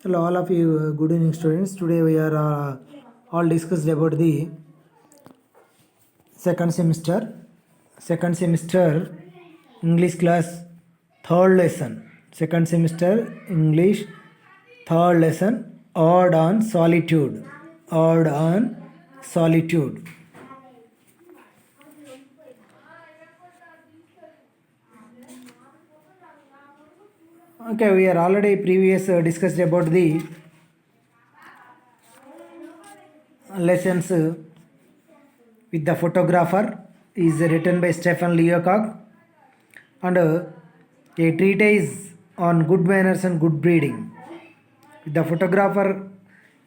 Hello, all of you. Good evening, students. Today we are all discussed about the second semester. Second semester English class, third lesson. Second semester English, third lesson. Ode on solitude. Ode on solitude. Okay, we are already previous discussed about the lessons with the photographer is written by Stephen Leacock, and a treatise on good manners and good breeding. The photographer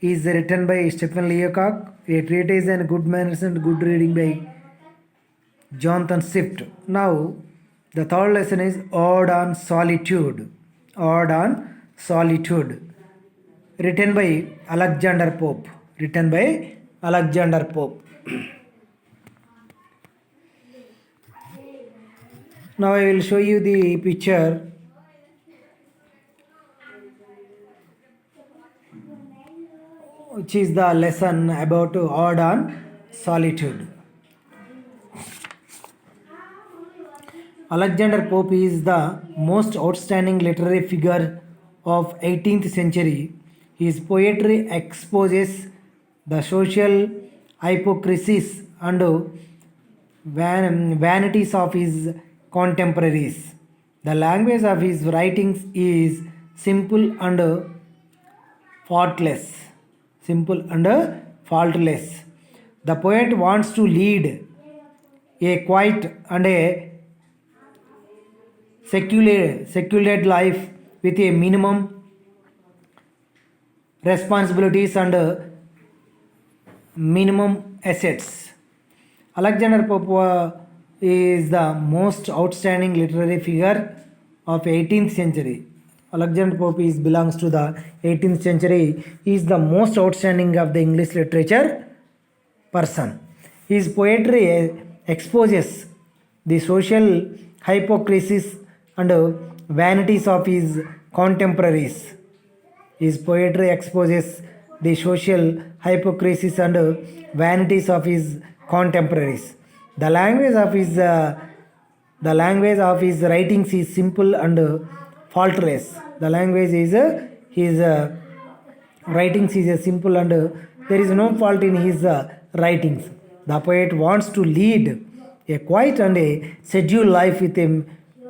is written by Stephen Leacock, a treatise on good manners and good reading by Jonathan Swift. Now, the third lesson is Ode on Solitude. Ode on Solitude, written by Alexander Pope. Written by Alexander Pope. Now I will show you the picture. Which is the lesson about Ode on Solitude. Alexander Pope is the most outstanding literary figure of 18th century. His poetry exposes the social hypocrisies and vanities of his contemporaries. The language of his writings is simple and faultless. Simple and faultless. The poet wants to lead a quiet and a secular life with a minimum responsibilities and minimum assets. Alexander Pope is the most outstanding literary figure of 18th century. Alexander Pope belongs to the 18th century. He is the most outstanding of the English literature person. His poetry exposes the social hypocrisies and vanities of his contemporaries. His poetry exposes the social hypocrisies and vanities of his contemporaries. The language of his writings is simple and faultless. The language is his writings is simple and there is no fault in his writings. The poet wants to lead a quiet and a scheduled life with a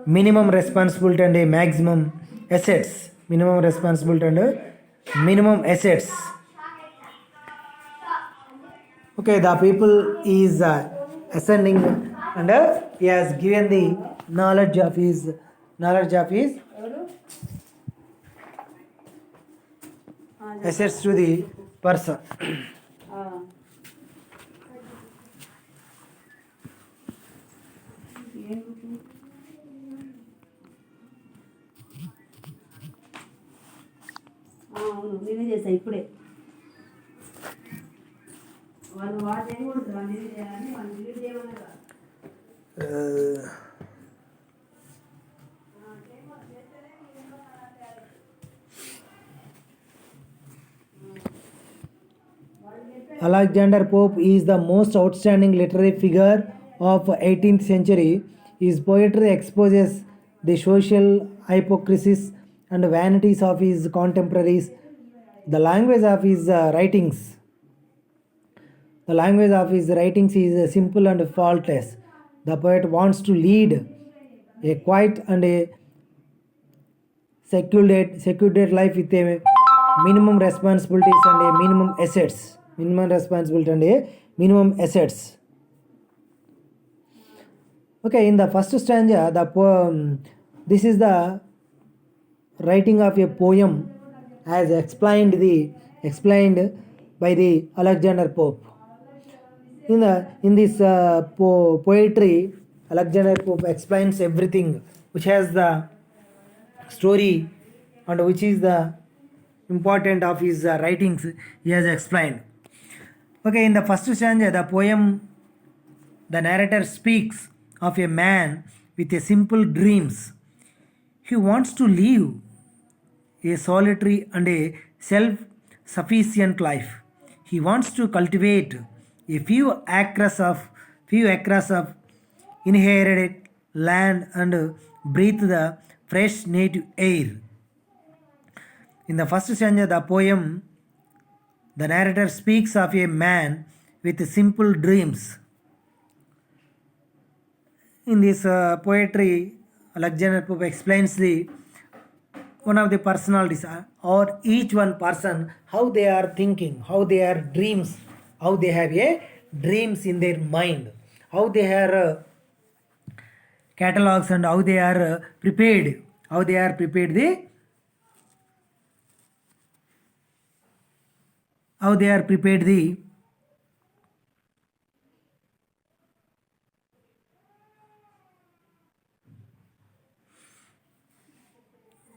minimum responsibility and a maximum assets. Minimum responsibility and minimum assets. Okay, the people is ascending and he has given the knowledge of his assets to the person. అవును నేనే చేసా ఇప్పుడే వాళ్ళు వాటి ఏం కూడా delete చేయాలని వాళ్ళు డిలీట్ చేయమన్నారు Alexander Pope is the most outstanding literary figure of 18th century. His poetry exposes the social hypocrisies and vanities of his contemporaries. The language of his writings is simple and faultless. The poet wants to lead a quiet and a secular life with a minimum responsibilities and a minimum assets. Minimum responsibility and a minimum assets. Okay, in the first stanza, this is the writing of a poem as explained by the Alexander Pope. In this poetry, Alexander Pope explains everything which has the story and which is the important of his writings he has explained. Okay, in the first stanza, the poem, the narrator speaks of a man with a simple dreams. He wants to live a solitary and a self-sufficient life. He wants to cultivate a few acres of inherited land and breathe the fresh native air. In the first stanza, the poem, the narrator speaks of a man with simple dreams. In this poetry, Alexander Pope explains the one of the personalities or each one person how they are thinking, how they are dreams, how they have a dreams in their mind, how they are catalogs and how they are prepared, how they are prepared the how they are prepared the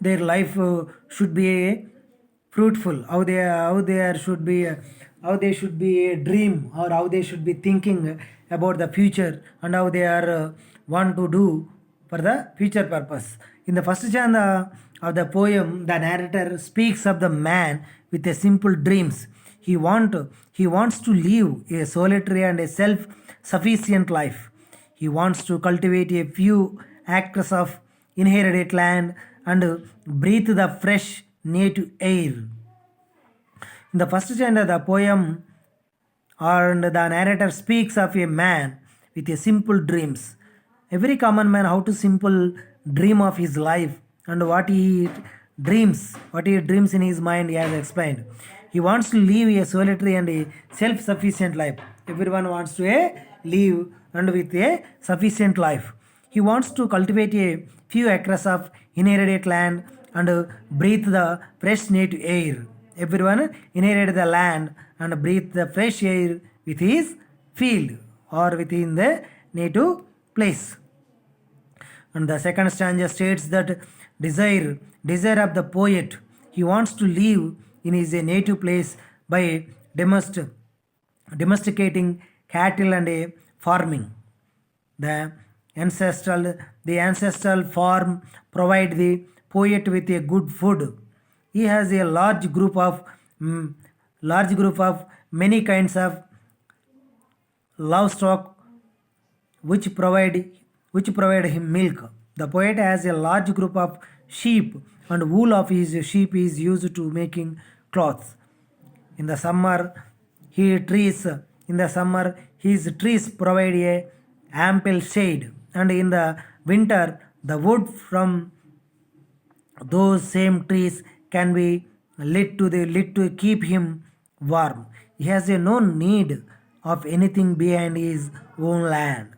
their life should be fruitful, how they should be a dream, or how they should be thinking about the future, and how they are want to do for the future purpose. In the first stanza of the poem, the narrator speaks of the man with a simple dreams. He wants to live a solitary and a self-sufficient life. He wants to cultivate a few acres of inherited land and breathe the fresh native air. In the first stanza, the poem and the narrator speaks of a man with a simple dreams. Every common man how to simple dream of his life and what he dreams in his mind, he has explained. He wants to live a solitary and a self-sufficient life. Everyone wants to live and with a sufficient life. He wants to cultivate a few acres of inherited land and breathe the fresh native air. Everyone inherited the land and breathe the fresh air with his field or within the native place. And the second stanza states that desire of the poet. He wants to live in his native place by domesticating cattle and farming. The ancestral farm provide the poet with a good food. He has a large group of many kinds of livestock which provide him milk. The poet has a large group of sheep, and wool of his sheep is used to making cloths. In the summer, his trees provide a ample shade, and in the winter, the wood from those same trees can be lit to keep him warm. He has no need of anything behind his own land.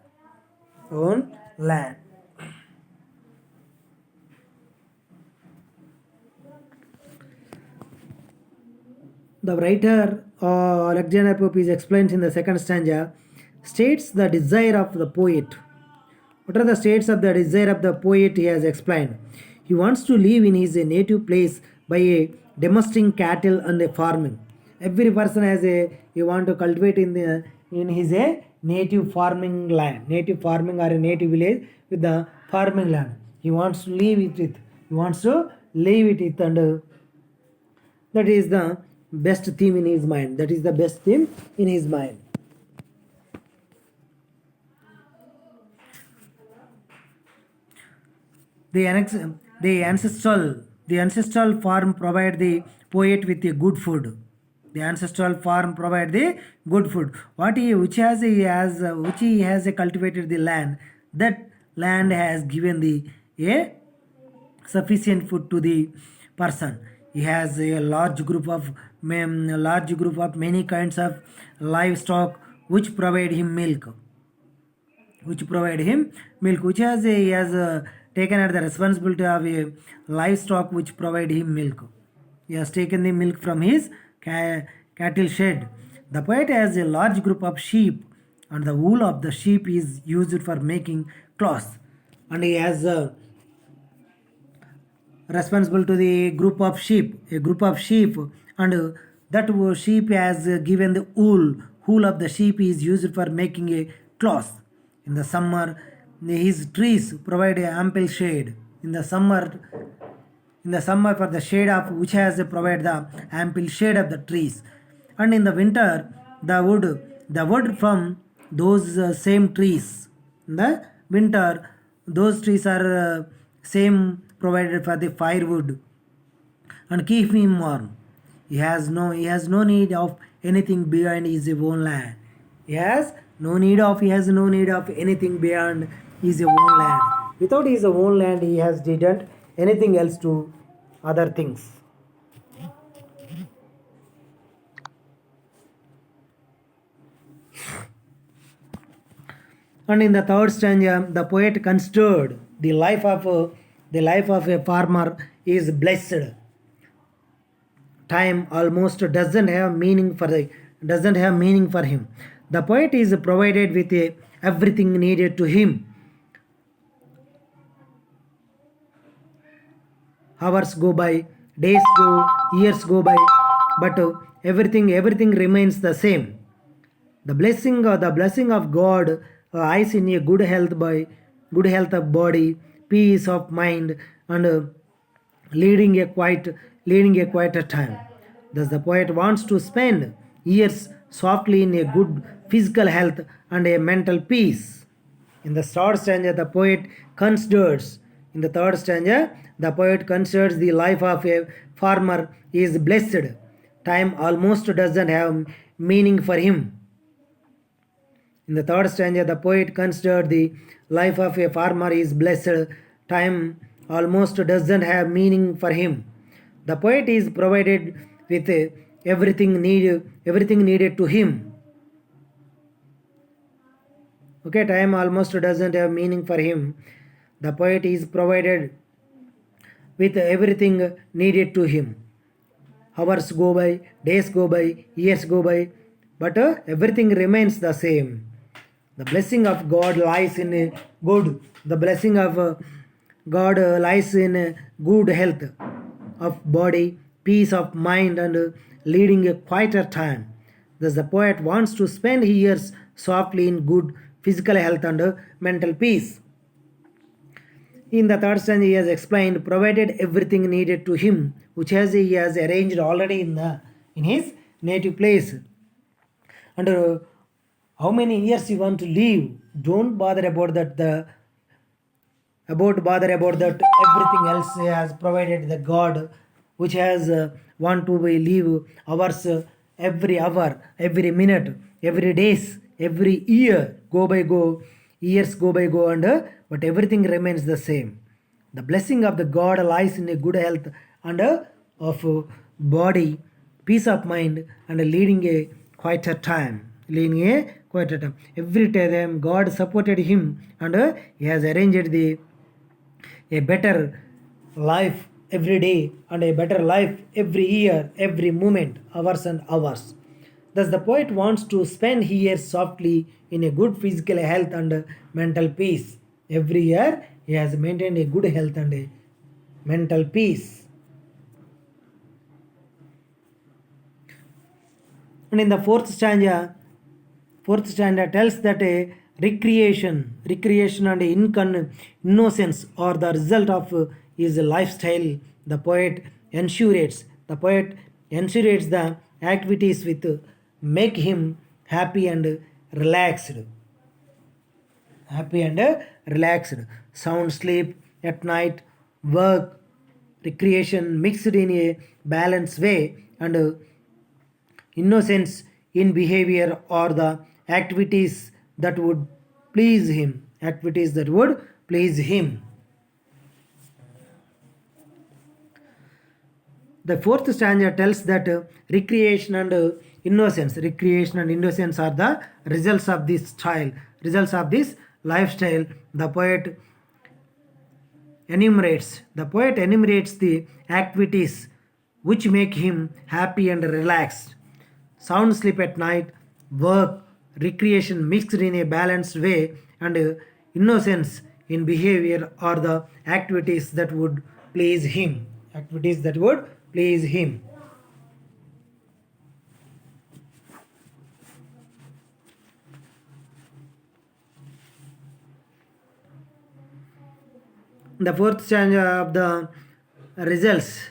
The writer Alexander Pope explains in the second stanza, states the desire of the poet. What are the states of the desire of the poet? He has explained. He wants to live in his native place by domesticating cattle and farming. Every person has he want to cultivate in his native farming land, native farming or a native village with the farming land. He wants to live with it. And that is the best theme in his mind. The ancestral farm provide the poet with a good food. Which he has cultivated the land. That land has given a sufficient food to the person. He has a large group of many kinds of livestock which provide him milk. He has taken at the responsibility of a livestock which provide him milk. He has taken the milk from his cattle shed. The poet has a large group of sheep, and the wool of the sheep is used for making cloths. And he has responsible to the group of sheep, and that sheep has given the wool of the sheep is used for making a cloth. In the summer, his trees provide ample shade. In the summer, in the summer for the shade of which has provided the ample shade of the trees, and in the winter the wood from those same trees. In the winter, those trees are same provided for the firewood and keep him warm. He has no need of anything beyond his own land. He has no need of anything beyond his own land. Without his own land, he has didn't anything else to other things. And in the third stanza, the poet considered the life of a farmer is blessed. Time almost doesn't have meaning for him. The poet is provided with everything needed to him. Hours go by, days go, years go by, but everything remains the same. The blessing of God lies in a good health of body, peace of mind, and leading a quiet leading a quieter time. Thus the poet wants to spend years softly in a good physical health and a mental peace. In the third stanza, the poet considers in the third stanza, the poet considers the life of a farmer is blessed. Time almost doesn't have meaning for him. In the third stanza, the poet considered the life of a farmer is blessed. Time almost doesn't have meaning for him. The poet is provided with everything needed to him. Okay, time almost doesn't have meaning for him. The poet is provided with everything needed to him. Hours go by, days go by, years go by, but everything remains the same. The blessing of God lies in a good. The blessing of God lies in a good health of body, peace of mind, and leading a quieter time. Thus, the poet wants to spend years softly in good physical health and mental peace. In the third stanza, he has explained, provided everything needed to him, which he has arranged already in his native place. And how many years you want to live? Don't bother about that. Bother about that. Everything else he has provided the God, which has want to be live hours, every hour, every minute, every days, every year go by go, years go by go, and but everything remains the same. The blessing of the God lies in a good health and of body, peace of mind, and leading a quieter time. Leading a quieter time. Every time God supported him, and he has arranged a better life every day and a better life every year, every moment, hours and hours. Thus, the poet wants to spend years softly in a good physical health and mental peace. Every year, he has maintained a good health and a mental peace. And in the fourth stanza tells that a recreation and innocence are the result of his lifestyle. The poet ensures the activities with make him happy and relaxed. Happy and relaxed. Sound sleep at night, work, recreation mixed in a balanced way, and innocence in behavior or the activities that would please him. Activities that would please him. The fourth stanza tells that recreation and innocence are the results of this lifestyle. The poet enumerates the activities which make him happy and relaxed. Sound sleep at night, work, recreation mixed in a balanced way, and innocence in behavior are the activities that would please him. Activities that would please him. The fourth stanza of the results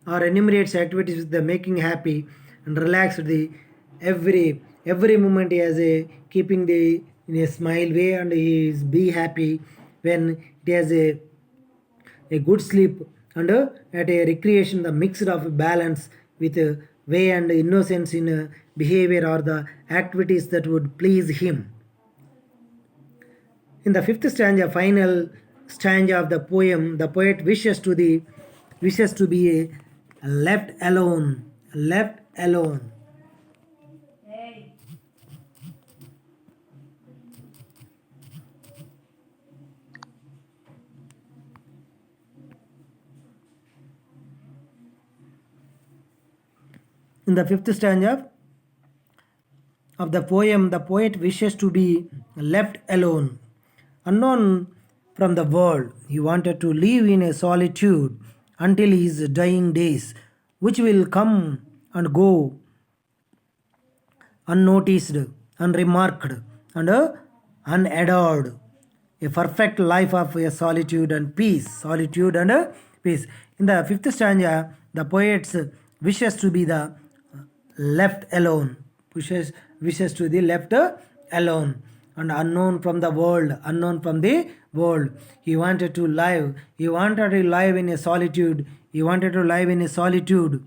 or enumerates activities with the making happy and relaxed the every moment he has a keeping the in a smile way, and he is be happy when it has a good sleep, and at a recreation the mix of balance with way and innocence in behavior or the activities that would please him. In the fifth stanza, final stanza of the poem, the poet wishes to be left alone, left alone. Hey, In the fifth stanza of the poem, the poet wishes to be left alone, unknown from the world. He wanted to live in a solitude until his dying days, which will come and go unnoticed, unremarked, and unadored. A perfect life of a solitude and peace. Solitude and peace. In the fifth stanza, the poet wishes to be the left alone. Wishes to be left alone and unknown from the world. Unknown from the world. He wanted to live. He wanted to live in a solitude. He wanted to live in a solitude,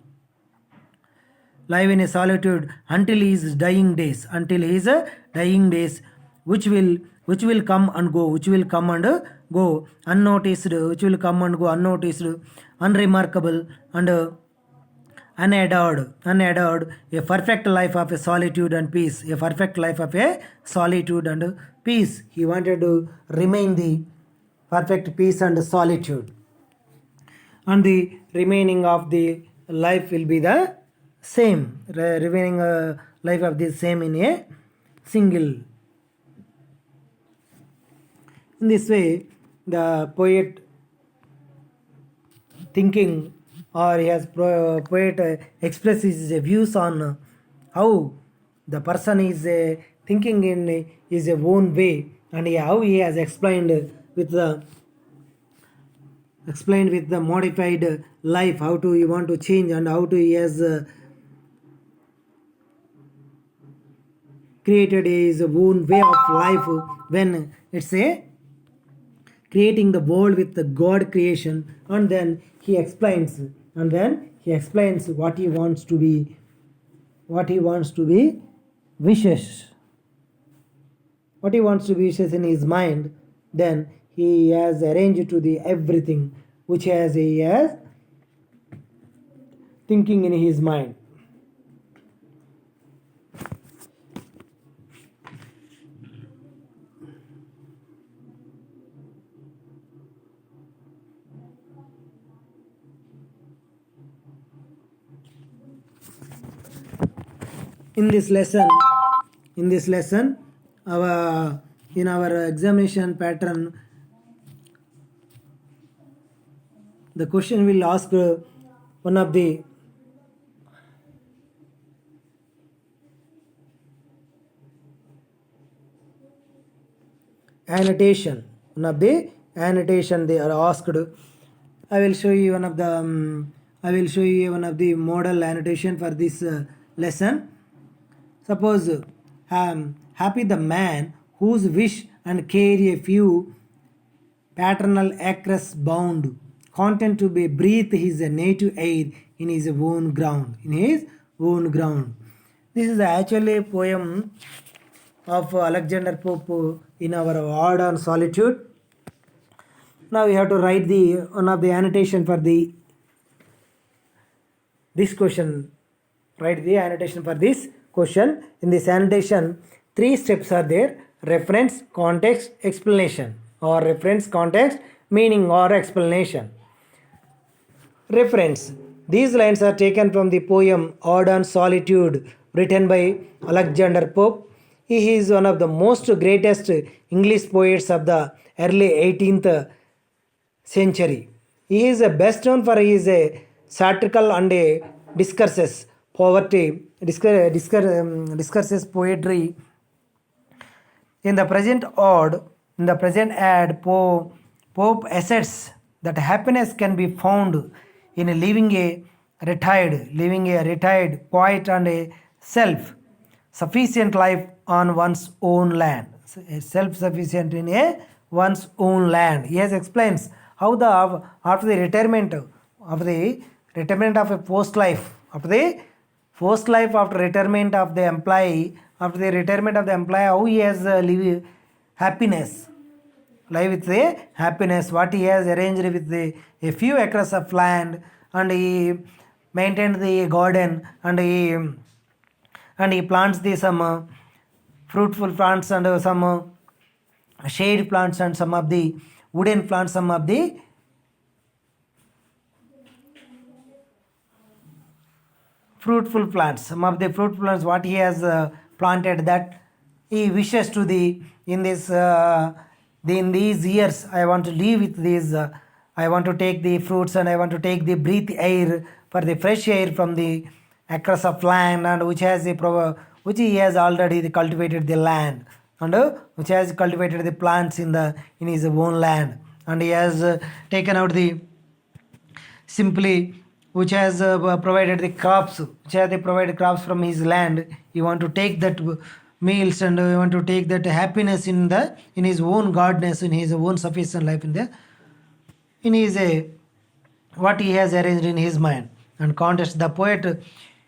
live in a solitude until his dying days, until his dying days, which will come and go, which will come and go unnoticed, which will come and go unnoticed, unremarkable, and unadored, a perfect life of a solitude and peace, a perfect life of a solitude and peace. He wanted to remain the perfect peace and solitude, and the remaining of the life will be the same, remaining life of the same in a single. In this way, the poet thinking, or he has poet expresses his views on how the person is thinking in his own way, and how he has explained with the modified life, how to he want to change, and how to he has created his own way of life when it's a creating the world with the God creation, and then he explains, what he wants to be, wishes, what he wants to be wishes in his mind. Then he has arranged to the everything which he has thinking in his mind. In this lesson, our in our examination pattern, the question will ask one of the annotation. One of the annotation they are asked. I will show you one of the model annotation for this lesson. Suppose happy the man whose wish and care a few paternal acres bound, content to be breathe his native air in his own ground. This is actually a poem of Alexander Pope in our Ode on Solitude. Now we have to write the one of the annotation for this question. Write the annotation for this question. In this annotation, 3 steps are there: reference, context, explanation, or reference, context, meaning, or explanation. Reference. These lines are taken from the poem Ode on Solitude, written by Alexander Pope. He is one of the most greatest English poets of the early 18th century. He is best known for his satirical and discurses poverty, discurses poetry. In the present ad, Pope asserts that happiness can be found in living a retired, quiet and a self-sufficient life on one's own land. Self-sufficient in a one's own land. He has explains how the after the retirement of a post life, after the post life, after retirement of the employee, how he has live happiness, live with the happiness, what he has arranged with a few acres of land, and he maintained the garden, and he plants the some fruitful plants, and some shade plants, and some of the wooden plants, some of the fruitful plants, what he has planted, that he wishes to the in this in these years I want to live with these, I want to take the fruits, and I want to take the breathe air, for the fresh air from the acres of land, and which he has already cultivated the land, and which has cultivated the plants in his own land, and he has taken out the simply, which has provided the crops, which has provided crops from his land. You want to take that meals, and you want to take that happiness in his own godness, in his own sufficient life, in his what he has arranged in his mind. And contest, the poet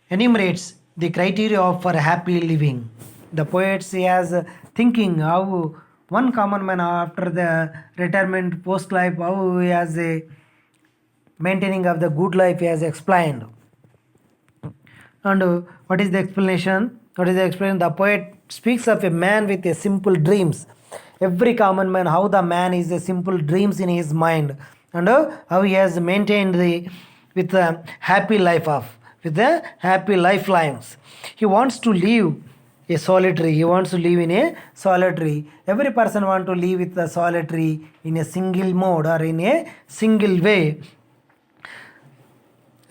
enumerates the criteria for happy living. The poet, he has thinking how one common man after the retirement post life, how he has a maintaining of the good life, he has explained. And what is the explanation? The poet speaks of a man with a simple dreams. Every common man, how the man is a simple dreams in his mind, and how he has maintained with a happy lifelines. He wants to live a solitary. He wants to live in a solitary. Every person want to live with a solitary in a single mode, or in a single way.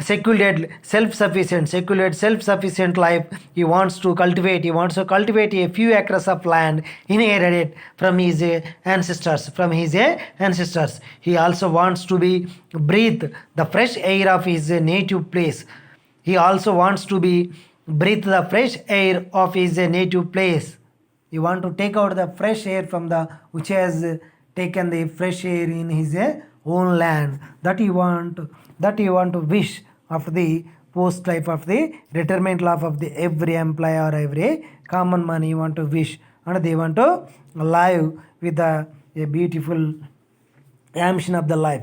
Secular self-sufficient life he wants to cultivate. He wants to cultivate a few acres of land inherited from his ancestors. He also wants to breathe the fresh air of his native place. He want to take out the fresh air from which has taken the fresh air in his own land. That you want to wish after the post life, of the retirement life of the every employee or every common man. You want to wish, and they want to live with a beautiful ambition of the life.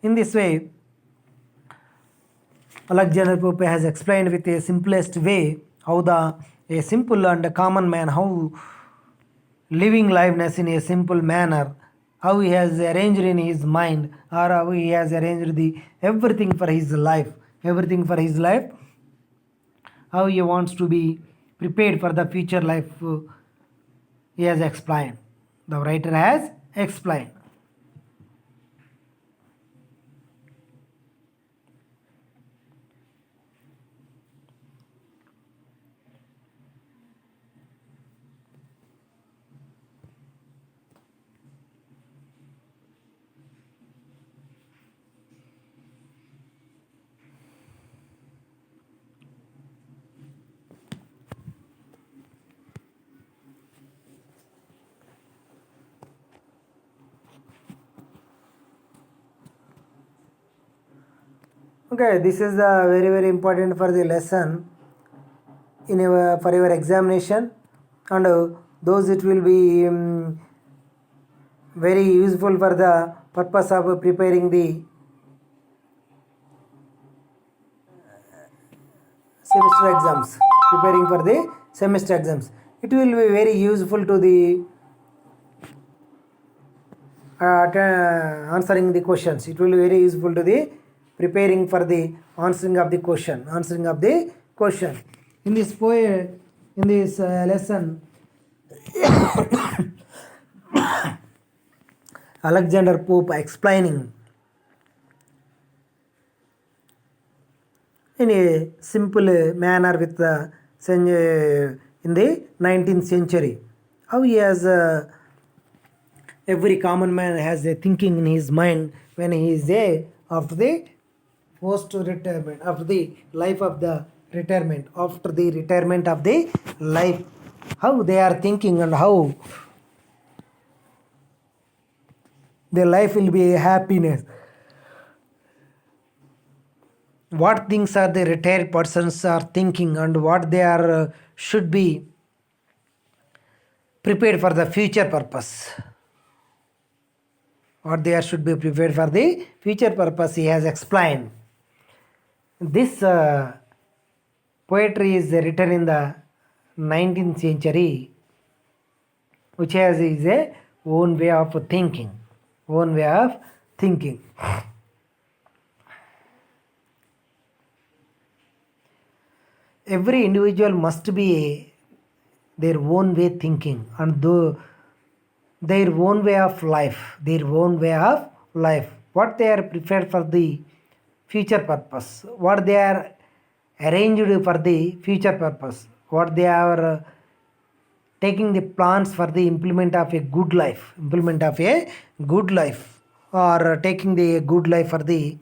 In this way, Alexander Pope has explained with a simplest way how a simple and a common man, how living liveness in a simple manner, how he has arranged in his mind, or how he has arranged everything for his life, how he wants to be prepared for the future life. He has explained. The writer has explained. Okay, this is very, very important for the lesson for your examination, and those it will be very useful for the purpose of preparing the semester exams. It will be very useful to the answering the questions. It will be very useful to the preparing for the answering of the question. In this lesson, Alexander Pope explaining in a simple manner with in the 19th century, how he has every common man has a thinking in his mind when he is after the post retirement, after the life of the retirement, after the retirement of the life, how they are thinking and how their life will be happiness. What things are the retired persons are thinking and what they are should be prepared for the future purpose. What they are should be prepared for the future purpose, he has explained. This poetry is written in the 19th century, which has is a own way of thinking, own way of thinking. Every individual must be their own way thinking and their own way of life, their own way of life. What they are prepared for the future purpose, what they are arranged for the future purpose, what they are taking the plans for the implement of a good life, implement of a good life, or taking the good life for the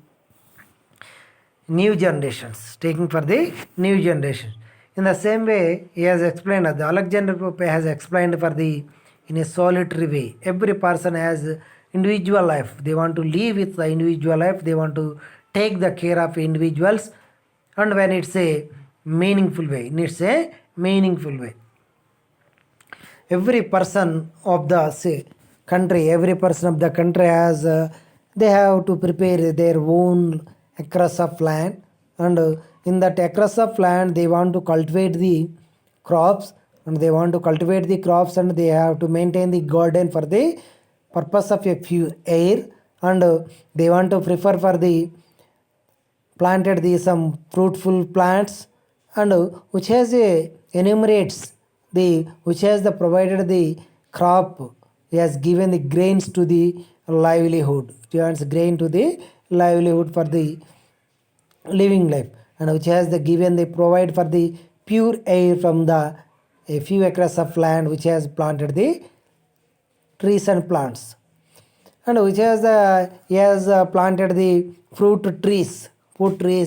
new generations, taking for the new generation. In the same way, he has explained, the Alexander Pope has explained for the in a solitary way. Every person has individual life. They want to live with the individual life. They want to take the care of individuals, and when it's a meaningful way, it's a meaningful way. Every person of the say country, every person of the country has they have to prepare their own acres of land, and in that acres of land they want to cultivate the crops, and they want to cultivate the crops, and they have to maintain the garden for the purpose of a pure air, and they want to prefer for the planted the some fruitful plants, and which has a enumerates the which has the provided the crop, he has given the grains to the livelihood, he wants grain to the livelihood for the living life, and which has the given the provide for the pure air from the a few acres of land which has planted the trees and plants, and which has he has planted the fruit trees,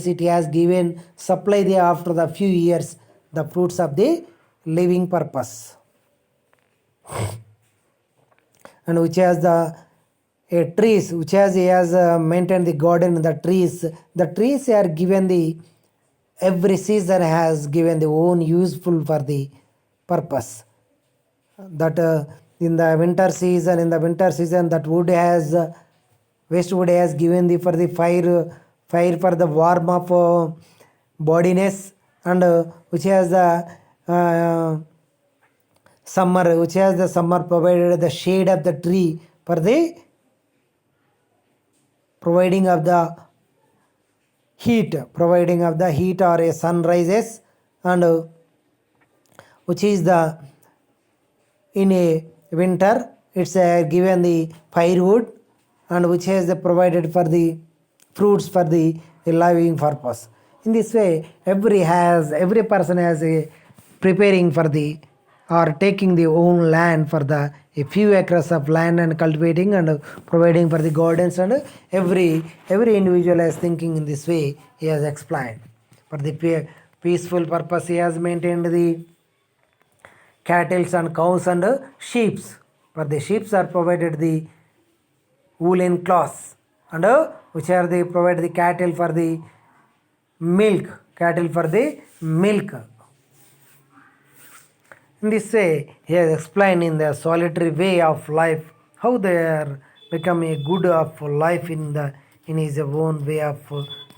it has given supply the after the few years the fruits of the living purpose, and which has trees which has he has maintained the garden, the trees are given the every season has given the own useful for the purpose, that in the winter season that wood has waste wood has given the for the fire for the warm of bodiness, and which has the summer, which has the summer provided the shade of the tree for the providing of the heat or a sun rises, and which is the in a winter it's given the firewood, and which has provided for the fruits for the living purpose. In this way, every person has a preparing for the or taking the own land for the a few acres of land and cultivating and providing for the gardens, and every individual is thinking in this way, he has explained. For the peaceful purpose, he has maintained the cattle and cows and sheep. For the sheep are provided the woolen cloths, and which are they provide the cattle for the milk. In this way, he has explained in the solitary way of life how they are become a good of life in his own way of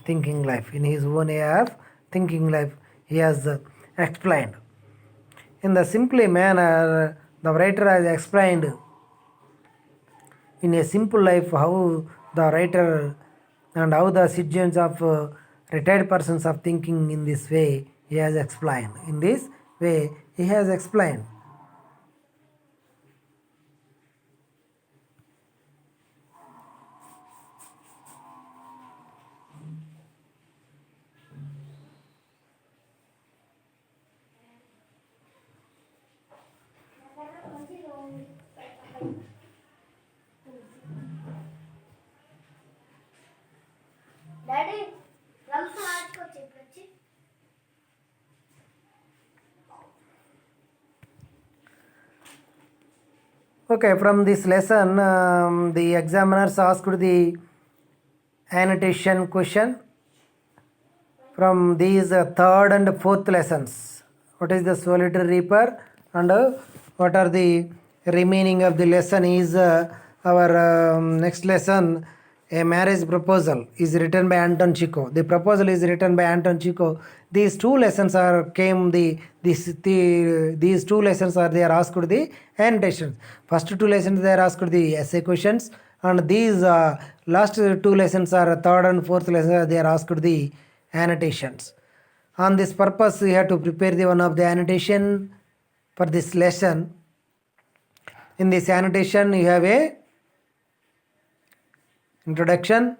thinking life. In his own way of thinking life, he has explained. In the simply manner, the writer has explained in a simple life how the writer and how the citizens of retired persons are thinking in this way, he has explained. In this way, he has explained. Okay, from this lesson, the examiners asked the annotation question from these third and fourth lessons. What is the solitary reaper and what are the remaining of the lesson is our next lesson. A marriage proposal is written by Anton Chico. The proposal is written by Anton Chico. These two lessons are these two lessons are they are asked the annotations. First two lessons they are asked the essay questions, and these last two lessons are third and fourth lessons they are asked the annotations. On this purpose, we have to prepare the one of the annotation for this lesson. In this annotation, you have a introduction,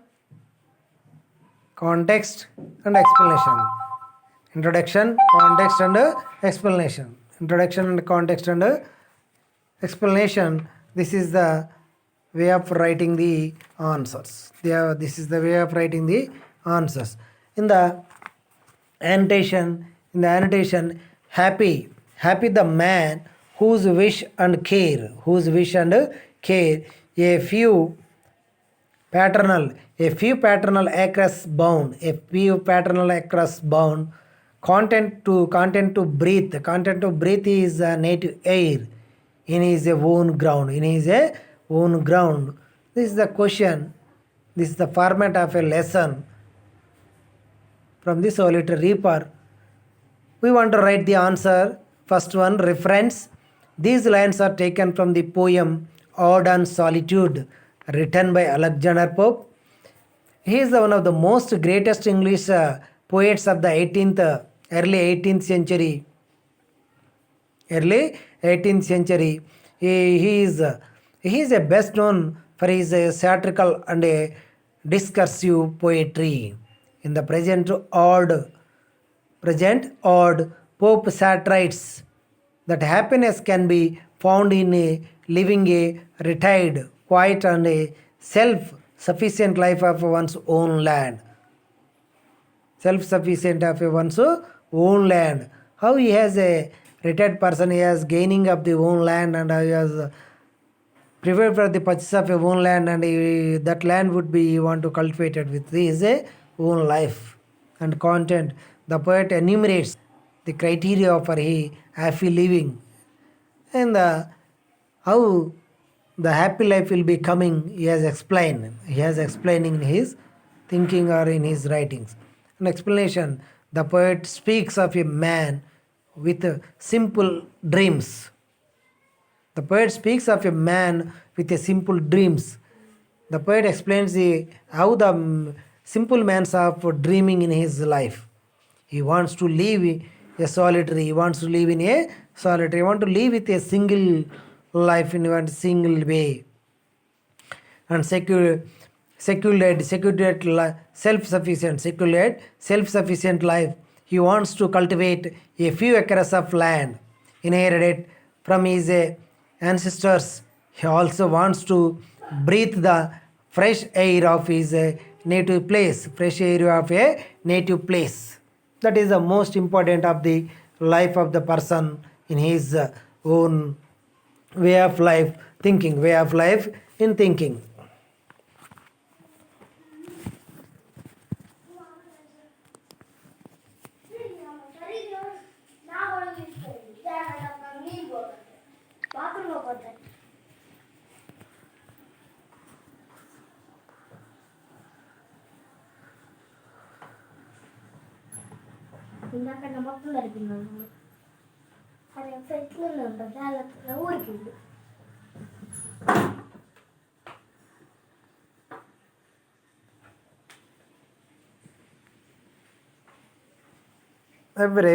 context and explanation. Introduction, context and explanation. Introduction and context and explanation. This is the way of writing the answers. This is the way of writing the answers. In the annotation, happy the man whose wish and care, a few paternal acres bound, content to breathe is native air in his own ground, This is the question, this is the format of a lesson from the solitary reaper. We want to write the answer. First one, reference. These lines are taken from the poem Ode on Solitude, written by Alexander Pope. He is one of the most greatest English poets of the early 18th century. He is a best known for his satirical and discursive poetry. In the present ode, Pope satirites that happiness can be found in living a retired, quiet and a self-sufficient life of one's own land. How he has a retired person, he has gaining of the own land and he has prepared for the purchase of your own land, and that land would be you want to cultivate it with his own life and content. The poet enumerates the criteria for a happy living and how the happy life will be coming. He has explained in his thinking or in his writings. An explanation: the poet speaks of a man with simple dreams. The poet explains how the simple man's of dreaming in his life. He wants to live a solitary. He want to live with a single life in a single way. And secular self-sufficient life. He wants to cultivate a few acres of land inherited from his ancestors. He also wants to breathe the fresh air of his native place. That is the most important of the life of the person in his own way of life thinking. ఇందాక మొత్తం జరిపింది అది ఎట్లా ఉంటుంది అలా ఊరికి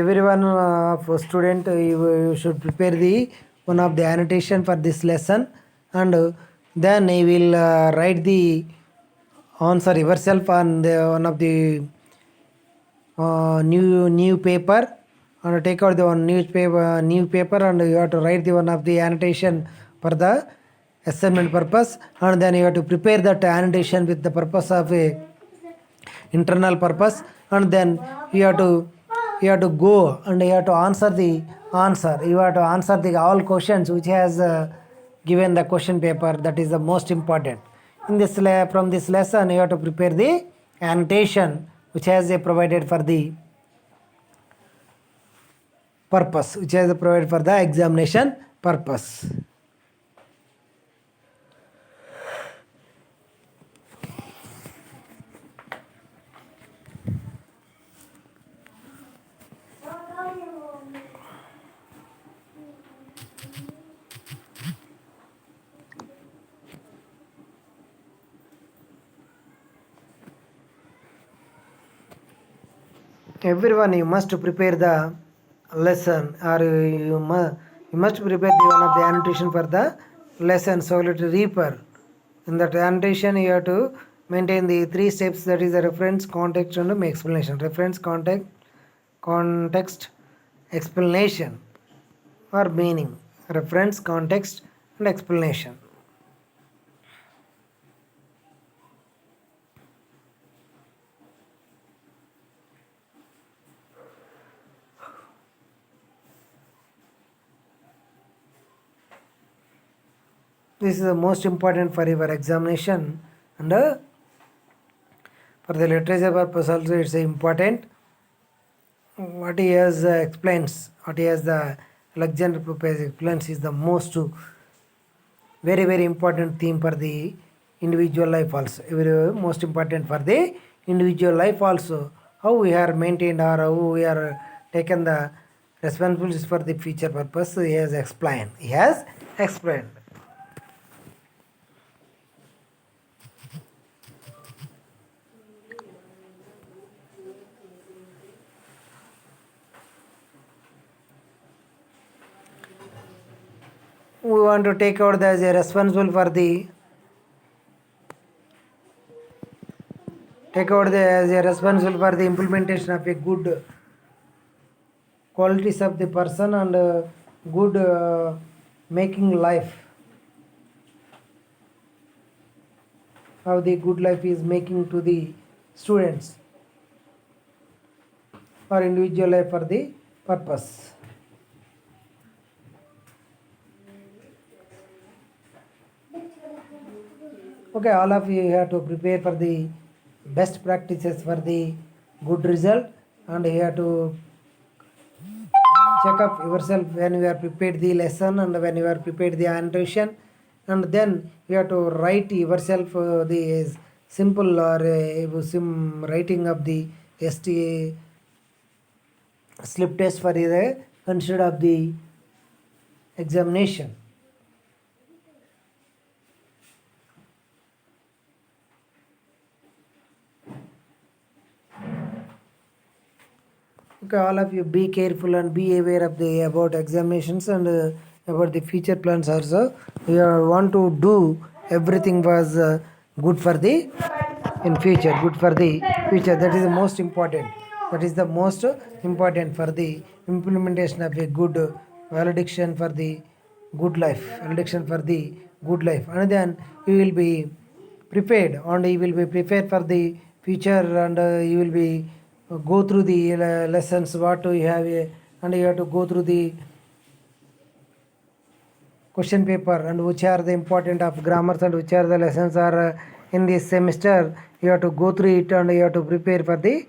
everyone for student, you should prepare the one of the annotation for this lesson, and then you will write the answer yourself on the one of the new paper, and take out the one new paper and you have to write the one of the annotation for the assignment purpose, and then you have to prepare that annotation with the purpose of a internal purpose, and then you have to go and you have to answer the all questions which has given the question paper. That is the most important. In this from this lesson, you have to prepare the annotation which has provided for the purpose, which has provided for the examination purpose. Everyone, you must prepare the lesson, or you must prepare the one of the annotation for the lesson. So let reaper. In that annotation, you have to maintain the 3 steps, that is the reference, context, and explanation. Reference, context, explanation, or meaning. Reference, context, and explanation. This is the most important for your examination, and for the literature purpose also it's important. What he has explains, what he has the Alexander Pope explains is the most very important theme for the individual life also. Very most important for the individual life also. How we are maintained, or how we are taken the responsibilities for the future purpose, he has explained. He has explained. We want to take out as a responsible for the as a responsible for the implementation of a good qualities of the person, and good making life. How the good life is making to the students or individual life for the purpose. Okay, all of you have to prepare for the best practices for the good result, and you have to check up yourself when you are prepared the lesson and when you are prepared the annotation, and then you have to write yourself the simple or writing of the STA slip test for the considered of the examination. Okay, all of you be careful and be aware of the about examinations and about the future plans also. We want to do everything was good for the in future, good for the future. That is the most important. That is the most important for the implementation of a good valediction for the good life, valediction for the good life. And then you will be prepared, and you will be prepared for the future, and you will be go through the lessons what you have, and you have to go through the question paper, and which are the important of grammars, and which are the lessons are in this semester. You have to go through it, and you have to prepare for the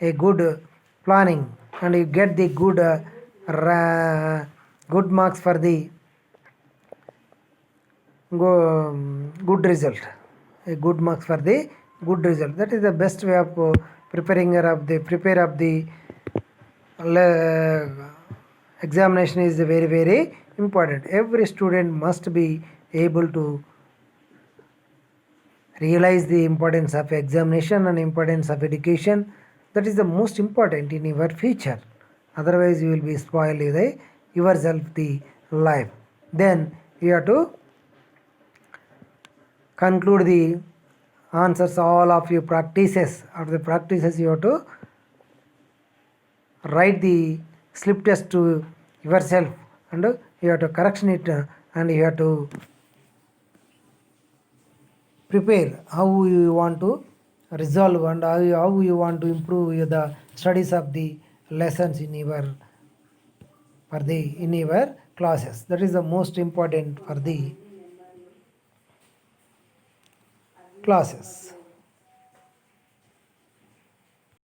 a good planning, and you get the good good marks for the good result, a good marks for the good result. That is the best way of preparing of the prepare of the examination is very important. Every student must be able to realize the importance of examination and importance of education. That is the most important in your future. Otherwise you will be spoiled yourself the life. Then you have to conclude the answers all of your practices. After the practices you have to write the slip test to yourself, and you have to correction it, and you have to prepare how you want to resolve, and how you want to improve the studies of the lessons in your in your classes. That is the most important for the classes.